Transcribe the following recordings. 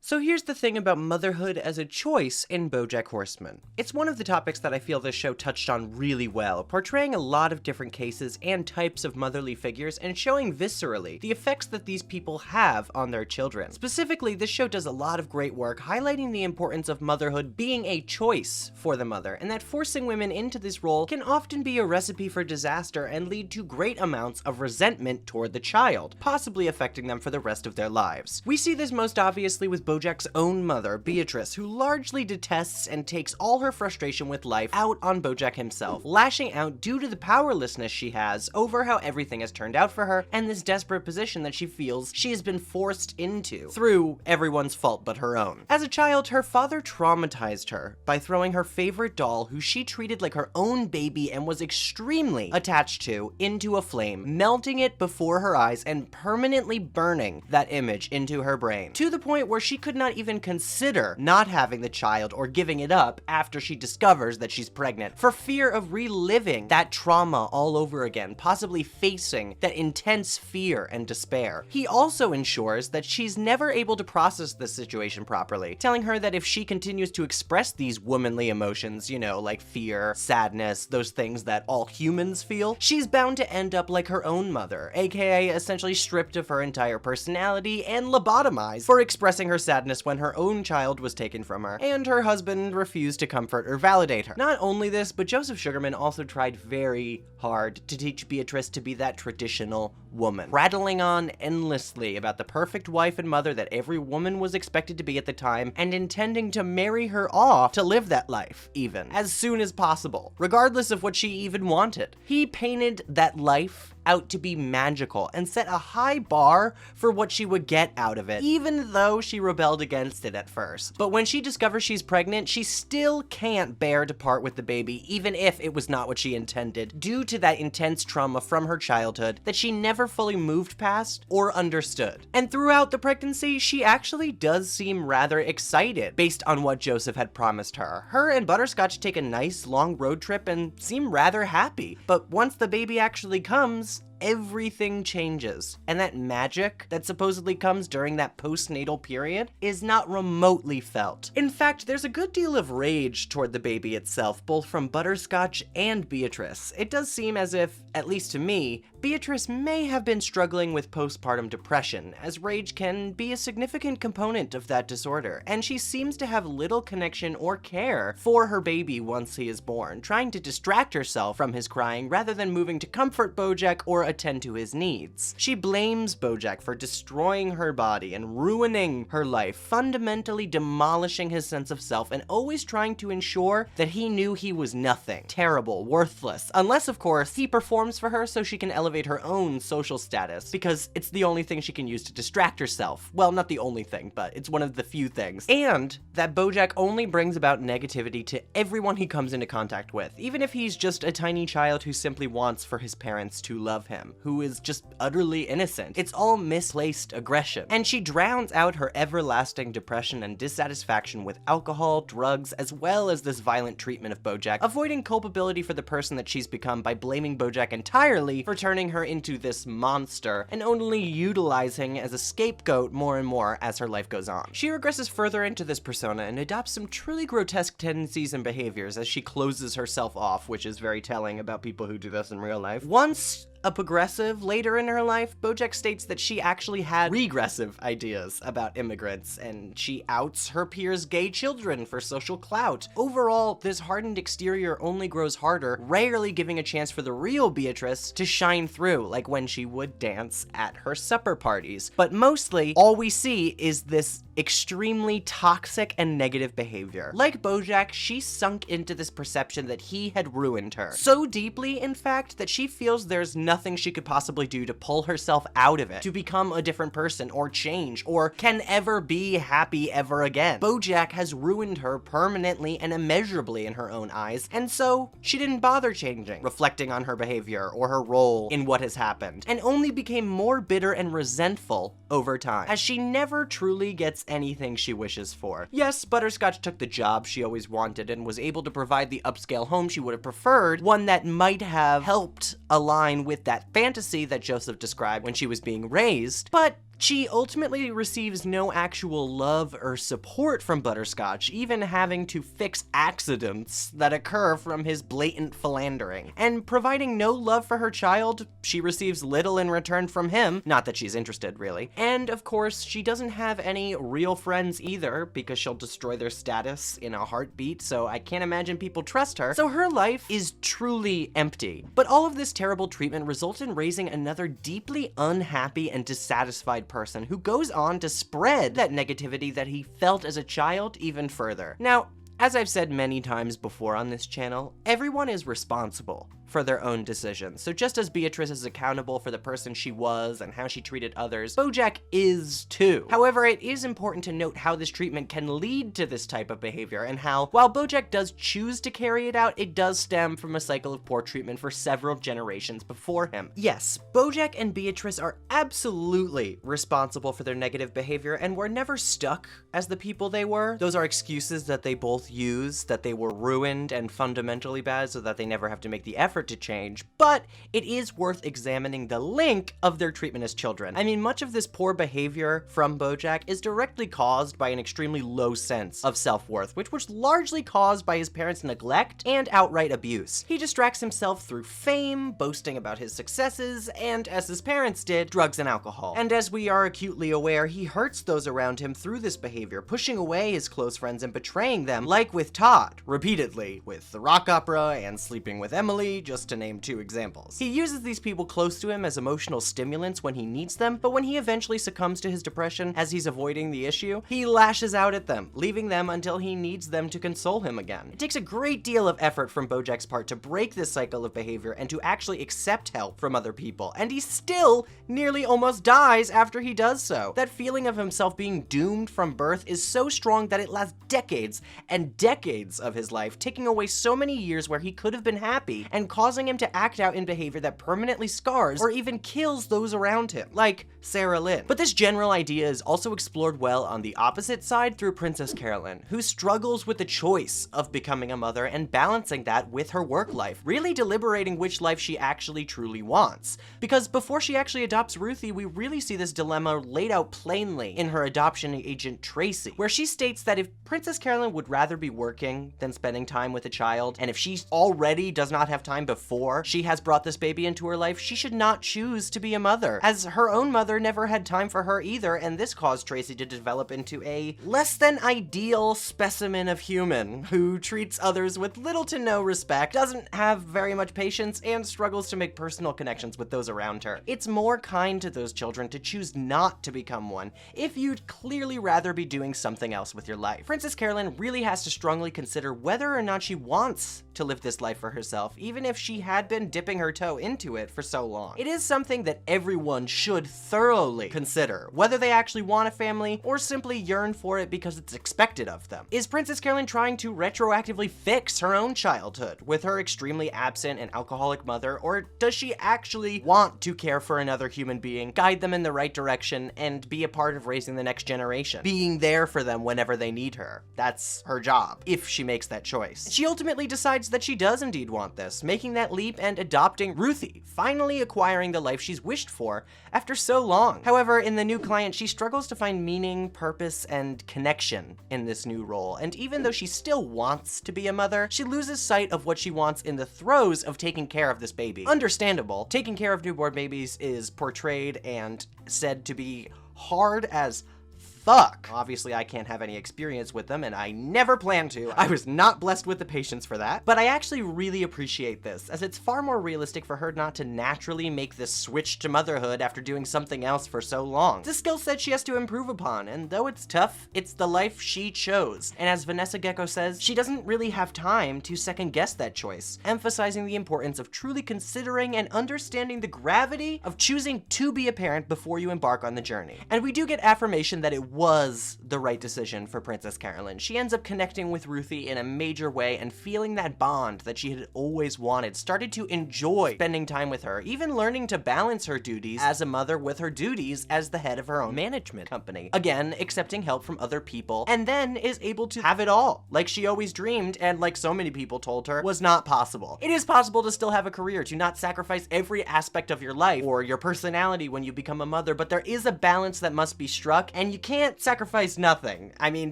So here's the thing about motherhood as a choice in Bojack Horseman. It's one of the topics that I feel this show touched on really well, portraying a lot of different cases and types of motherly figures and showing viscerally the effects that these people have on their children. Specifically, this show does a lot of great work highlighting the importance of motherhood being a choice for the mother, and that forcing women into this role can often be a recipe for disaster and lead to great amounts of resentment toward the child, possibly affecting them for the rest of their lives. We see this most obviously with Bojack's own mother, Beatrice, who largely detests and takes all her frustration with life out on Bojack himself, lashing out due to the powerlessness she has over how everything has turned out for her and this desperate position that she feels she has been forced into through everyone's fault but her own. As a child, her father traumatized her by throwing her favorite doll, who she treated like her own baby and was extremely attached to, into a flame, melting it before her eyes and permanently burning that image into her brain, to the point where she could not even consider not having the child or giving it up after she discovers that she's pregnant, for fear of reliving that trauma all over again, possibly facing that intense fear and despair. He also ensures that she's never able to process this situation properly, telling her that if she continues to express these womanly emotions, you know, like fear, sadness, those things that all humans feel, she's bound to end up like her own mother, aka essentially stripped of her entire personality and lobotomized for expressing her sadness when her own child was taken from her, and her husband refused to comfort or validate her. Not only this, but Joseph Sugarman also tried very hard to teach Beatrice to be that traditional woman, rattling on endlessly about the perfect wife and mother that every woman was expected to be at the time, and intending to marry her off to live that life, even, as soon as possible, regardless of what she even wanted. He painted that life out to be magical and set a high bar for what she would get out of it, even though she rebelled against it at first. But when she discovers she's pregnant, she still can't bear to part with the baby, even if it was not what she intended, due to that intense trauma from her childhood that she never fully moved past or understood. And throughout the pregnancy, she actually does seem rather excited based on what Joseph had promised her. Her and Butterscotch take a nice long road trip and seem rather happy, but once the baby actually comes, everything changes, and that magic that supposedly comes during that postnatal period is not remotely felt. In fact, there's a good deal of rage toward the baby itself, both from Butterscotch and Beatrice. It does seem as if, at least to me, Beatrice may have been struggling with postpartum depression, as rage can be a significant component of that disorder, and she seems to have little connection or care for her baby once he is born, trying to distract herself from his crying rather than moving to comfort Bojack or attend to his needs. She blames Bojack for destroying her body and ruining her life, fundamentally demolishing his sense of self and always trying to ensure that he knew he was nothing, terrible, worthless, unless of course he performs for her so she can elevate her own social status, because it's the only thing she can use to distract herself. Well, not the only thing, but it's one of the few things. And that Bojack only brings about negativity to everyone he comes into contact with, even if he's just a tiny child who simply wants for his parents to love him, who is just utterly innocent. It's all misplaced aggression. And she drowns out her everlasting depression and dissatisfaction with alcohol, drugs, as well as this violent treatment of Bojack, avoiding culpability for the person that she's become by blaming Bojack entirely for turning her into this monster, and only utilizing as a scapegoat more and more as her life goes on. She regresses further into this persona and adopts some truly grotesque tendencies and behaviors as she closes herself off, which is very telling about people who do this in real life. Once a progressive later in her life, Bojack states that she actually had regressive ideas about immigrants, and she outs her peers' gay children for social clout. Overall, this hardened exterior only grows harder, rarely giving a chance for the real Beatrice to shine through, like when she would dance at her supper parties. But mostly, all we see is this extremely toxic and negative behavior. Like Bojack, she sunk into this perception that he had ruined her. So deeply, in fact, that she feels there's nothing she could possibly do to pull herself out of it, to become a different person, or change, or can ever be happy ever again. Bojack has ruined her permanently and immeasurably in her own eyes, and so she didn't bother changing, reflecting on her behavior or her role in what has happened, and only became more bitter and resentful over time, as she never truly gets anything she wishes for. Yes, Butterscotch took the job she always wanted and was able to provide the upscale home she would have preferred, one that might have helped align with that fantasy that Joseph described when she was being raised, but She ultimately receives no actual love or support from Butterscotch, even having to fix accidents that occur from his blatant philandering. And providing no love for her child, she receives little in return from him, not that she's interested, really. And of course, she doesn't have any real friends either, because she'll destroy their status in a heartbeat, so I can't imagine people trust her. So her life is truly empty. But all of this terrible treatment results in raising another deeply unhappy and dissatisfied person who goes on to spread that negativity that he felt as a child even further. Now, as I've said many times before on this channel, everyone is responsible for their own decisions. So just as Beatrice is accountable for the person she was and how she treated others, Bojack is too. However, it is important to note how this treatment can lead to this type of behavior, and how, while Bojack does choose to carry it out, it does stem from a cycle of poor treatment for several generations before him. Yes, Bojack and Beatrice are absolutely responsible for their negative behavior and were never stuck as the people they were. Those are excuses that they both use, that they were ruined and fundamentally bad so that they never have to make the effort to change, but it is worth examining the link of their treatment as children. I mean, much of this poor behavior from Bojack is directly caused by an extremely low sense of self-worth, which was largely caused by his parents' neglect and outright abuse. He distracts himself through fame, boasting about his successes, and, as his parents did, drugs and alcohol. And as we are acutely aware, he hurts those around him through this behavior, pushing away his close friends and betraying them, like with Todd, repeatedly, with the rock opera and sleeping with Emily, just to name two examples. He uses these people close to him as emotional stimulants when he needs them, but when he eventually succumbs to his depression as he's avoiding the issue, he lashes out at them, leaving them until he needs them to console him again. It takes a great deal of effort from Bojack's part to break this cycle of behavior and to actually accept help from other people, and he still nearly almost dies after he does so. That feeling of himself being doomed from birth is so strong that it lasts decades and decades of his life, taking away so many years where he could have been happy and causing him to act out in behavior that permanently scars or even kills those around him, like Sarah Lynn. But this general idea is also explored well on the opposite side through Princess Carolyn, who struggles with the choice of becoming a mother and balancing that with her work life, really deliberating which life she actually truly wants. Because before she actually adopts Ruthie, we really see this dilemma laid out plainly in her adoption agent Tracy, where she states that if Princess Carolyn would rather be working than spending time with a child, and if she already does not have time before she has brought this baby into her life, she should not choose to be a mother, as her own mother never had time for her either, and this caused Tracy to develop into a less than ideal specimen of human who treats others with little to no respect, doesn't have very much patience, and struggles to make personal connections with those around her. It's more kind to those children to choose not to become one if you'd clearly rather be doing something else with your life. Princess Carolyn really has to strongly consider whether or not she wants to live this life for herself, even if she had been dipping her toe into it for so long. It is something that everyone should thoroughly consider, whether they actually want a family or simply yearn for it because it's expected of them. Is Princess Carolyn trying to retroactively fix her own childhood with her extremely absent and alcoholic mother, or does she actually want to care for another human being, guide them in the right direction, and be a part of raising the next generation, being there for them whenever they need her? That's her job, if she makes that choice. She ultimately decides that she does indeed want this, making that leap and adopting Ruthie, finally acquiring the life she's wished for after so long. However, in the new client, she struggles to find meaning, purpose, and connection in this new role, and even though she still wants to be a mother, she loses sight of what she wants in the throes of taking care of this baby. Understandable, taking care of newborn babies is portrayed and said to be hard as fuck. Obviously, I can't have any experience with them, and I never plan to. I was not blessed with the patience for that, but I actually really appreciate this, as it's far more realistic for her not to naturally make this switch to motherhood after doing something else for so long. It's a skill set she has to improve upon, and though it's tough, it's the life she chose. And as Vanessa Gecko says, she doesn't really have time to second guess that choice, emphasizing the importance of truly considering and understanding the gravity of choosing to be a parent before you embark on the journey. And we do get affirmation that it was the right decision for Princess Carolyn. She ends up connecting with Ruthie in a major way and feeling that bond that she had always wanted, started to enjoy spending time with her, even learning to balance her duties as a mother with her duties as the head of her own management company. Again, accepting help from other people, and then is able to have it all, like she always dreamed, and like so many people told her was not possible. It is possible to still have a career, to not sacrifice every aspect of your life or your personality when you become a mother, but there is a balance that must be struck, and you can't sacrifice nothing. I mean,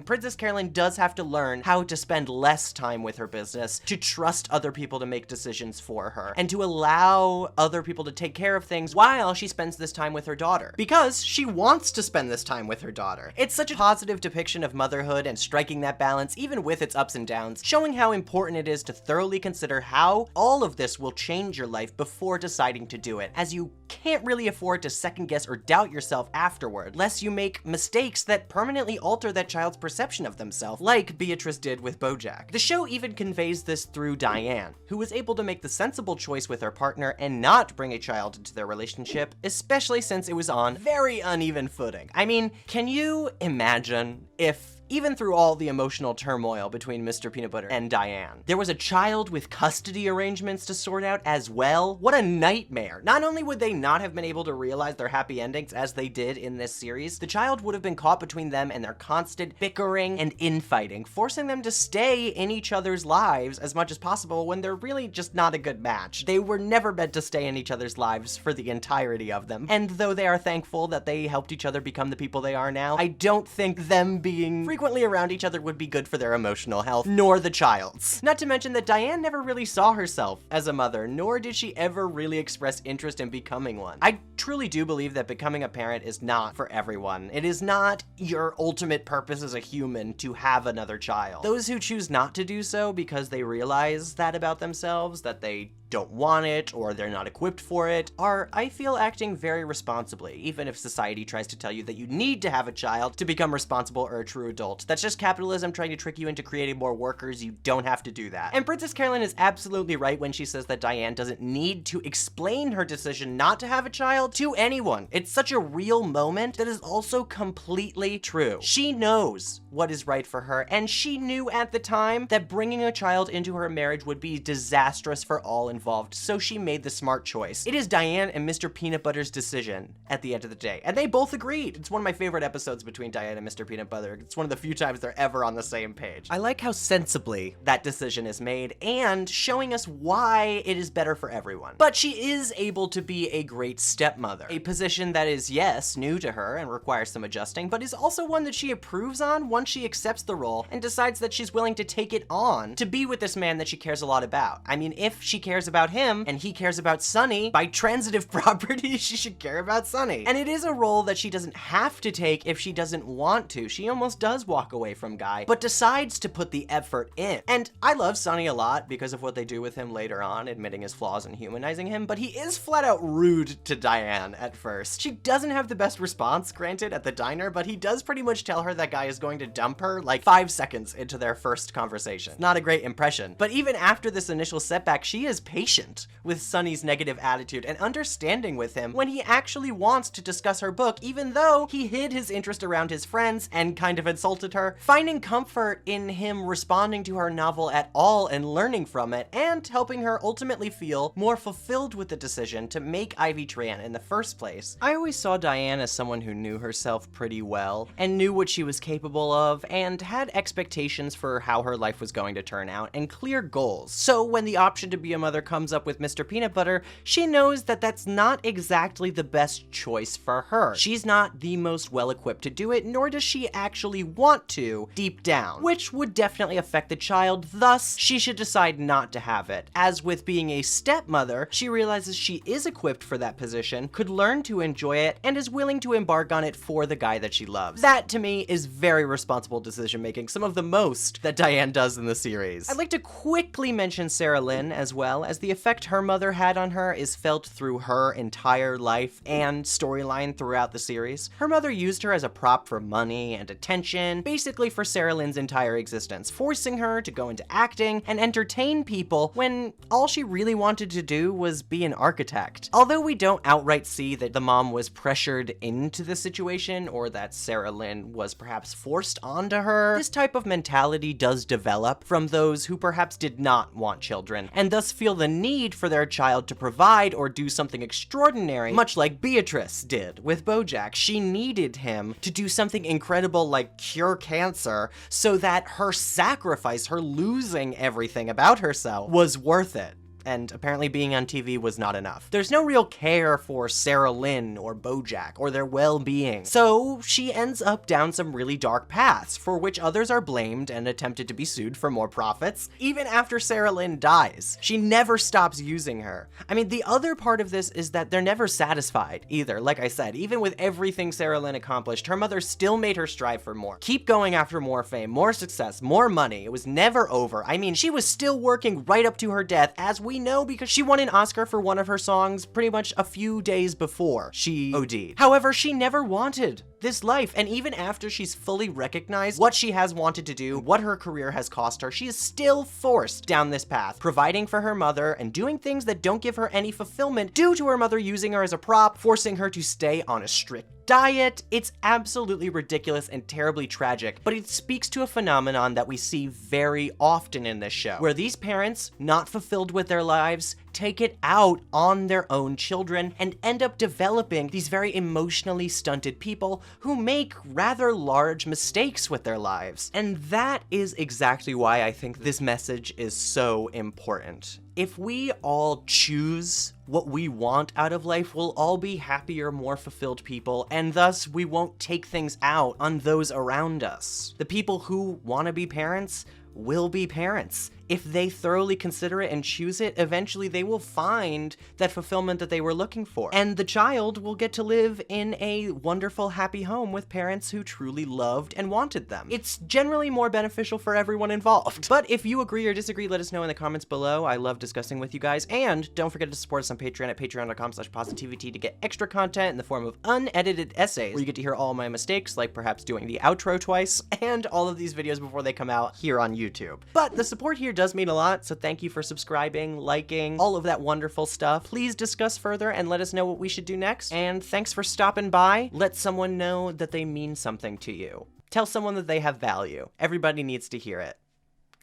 Princess Carolyn does have to learn how to spend less time with her business, to trust other people to make decisions for her, and to allow other people to take care of things while she spends this time with her daughter, because she wants to spend this time with her daughter. It's such a positive depiction of motherhood and striking that balance, even with its ups and downs, showing how important it is to thoroughly consider how all of this will change your life before deciding to do it, as you can't really afford to second guess or doubt yourself afterward, lest you make mistakes that permanently alter that child's perception of themselves, like Beatrice did with Bojack. The show even conveys this through Diane, who was able to make the sensible choice with her partner and not bring a child into their relationship, especially since it was on very uneven footing. I mean, can you imagine if, even through all the emotional turmoil between Mr. Peanut Butter and Diane, there was a child with custody arrangements to sort out as well? What a nightmare. Not only would they not have been able to realize their happy endings as they did in this series, the child would have been caught between them and their constant bickering and infighting, forcing them to stay in each other's lives as much as possible when they're really just not a good match. They were never meant to stay in each other's lives for the entirety of them. And though they are thankful that they helped each other become the people they are now, I don't think them being frequently around each other would be good for their emotional health, nor the child's. Not to mention that Diane never really saw herself as a mother, nor did she ever really express interest in becoming one. I truly do believe that becoming a parent is not for everyone. It is not your ultimate purpose as a human to have another child. Those who choose not to do so because they realize that about themselves, that they don't want it or they're not equipped for it, are, I feel, acting very responsibly, even if society tries to tell you that you need to have a child to become responsible or a true adult. That's just capitalism trying to trick you into creating more workers. You don't have to do that. And Princess Carolyn is absolutely right when she says that Diane doesn't need to explain her decision not to have a child to anyone. It's such a real moment that is also completely true. She knows what is right for her, and she knew at the time that bringing a child into her marriage would be disastrous for all involved, so she made the smart choice. It is Diane and Mr. Peanut Butter's decision at the end of the day, and they both agreed. It's one of my favorite episodes between Diane and Mr. Peanut Butter. It's one of the few times they're ever on the same page. I like how sensibly that decision is made and showing us why it is better for everyone. But she is able to be a great stepmother, a position that is, yes, new to her and requires some adjusting, but is also one that she approves on once she accepts the role and decides that she's willing to take it on to be with this man that she cares a lot about. I mean, if she cares about him and he cares about Sunny, by transitive property, she should care about Sunny. And it is a role that she doesn't have to take if she doesn't want to. She almost does walk away from Guy, but decides to put the effort in. And I love Sunny a lot because of what they do with him later on, admitting his flaws and humanizing him, but he is flat out rude to Diane at first. She doesn't have the best response, granted, at the diner, but he does pretty much tell her that Guy is going to dump her like 5 seconds into their first conversation. Not a great impression. But even after this initial setback, she is patient with Sunny's negative attitude and understanding with him when he actually wants to discuss her book, even though he hid his interest around his friends and kind of insulted her, finding comfort in him responding to her novel at all and learning from it, and helping her ultimately feel more fulfilled with the decision to make Ivy Tran in the first place. I always saw Diane as someone who knew herself pretty well and knew what she was capable of and had expectations for how her life was going to turn out and clear goals. So when the option to be a mother comes up with Mr. Peanut Butter, she knows that that's not exactly the best choice for her. She's not the most well-equipped to do it, nor does she actually want to deep down, which would definitely affect the child, thus she should decide not to have it. As with being a stepmother, she realizes she is equipped for that position, could learn to enjoy it, and is willing to embark on it for the guy that she loves. That, to me, is very responsible irresponsible decision making, some of the most that Diane does in the series. I'd like to quickly mention Sarah Lynn as well, as the effect her mother had on her is felt through her entire life and storyline throughout the series. Her mother used her as a prop for money and attention, basically for Sarah Lynn's entire existence, forcing her to go into acting and entertain people when all she really wanted to do was be an architect. Although we don't outright see that the mom was pressured into the situation or that Sarah Lynn was perhaps forced onto her, this type of mentality does develop from those who perhaps did not want children and thus feel the need for their child to provide or do something extraordinary, much like Beatrice did with Bojack. She needed him to do something incredible like cure cancer so that her sacrifice, her losing everything about herself, was worth it. And apparently being on TV was not enough. There's no real care for Sarah Lynn or Bojack or their well-being. So she ends up down some really dark paths, for which others are blamed and attempted to be sued for more profits. Even after Sarah Lynn dies, she never stops using her. I mean, the other part of this is that they're never satisfied either. Like I said, even with everything Sarah Lynn accomplished, her mother still made her strive for more. Keep going after more fame, more success, more money. It was never over. I mean, she was still working right up to her death, as we know, because she won an Oscar for one of her songs pretty much a few days before she OD'd. However, she never wanted this life, and even after she's fully recognized what she has wanted to do, what her career has cost her, she is still forced down this path, providing for her mother and doing things that don't give her any fulfillment due to her mother using her as a prop, forcing her to stay on a strict diet. It's absolutely ridiculous and terribly tragic, but it speaks to a phenomenon that we see very often in this show, where these parents, not fulfilled with their lives, take it out on their own children and end up developing these very emotionally stunted people who make rather large mistakes with their lives. And that is exactly why I think this message is so important. If we all choose what we want out of life, we'll all be happier, more fulfilled people, and thus we won't take things out on those around us. The people who want to be parents will be parents. If they thoroughly consider it and choose it, eventually they will find that fulfillment that they were looking for. And the child will get to live in a wonderful, happy home with parents who truly loved and wanted them. It's generally more beneficial for everyone involved. But if you agree or disagree, let us know in the comments below. I love discussing with you guys. And don't forget to support us on Patreon at patreon.com/PosiTVty to get extra content in the form of unedited essays, where you get to hear all my mistakes, like perhaps doing the outro twice, and all of these videos before they come out here on YouTube. But the support here does mean a lot, so thank you for subscribing, liking, all of that wonderful stuff. Please discuss further and let us know what we should do next. And thanks for stopping by. Let someone know that they mean something to you. Tell someone that they have value. Everybody needs to hear it.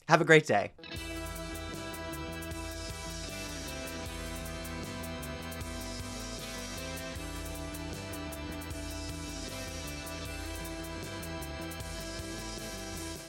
Have a great day.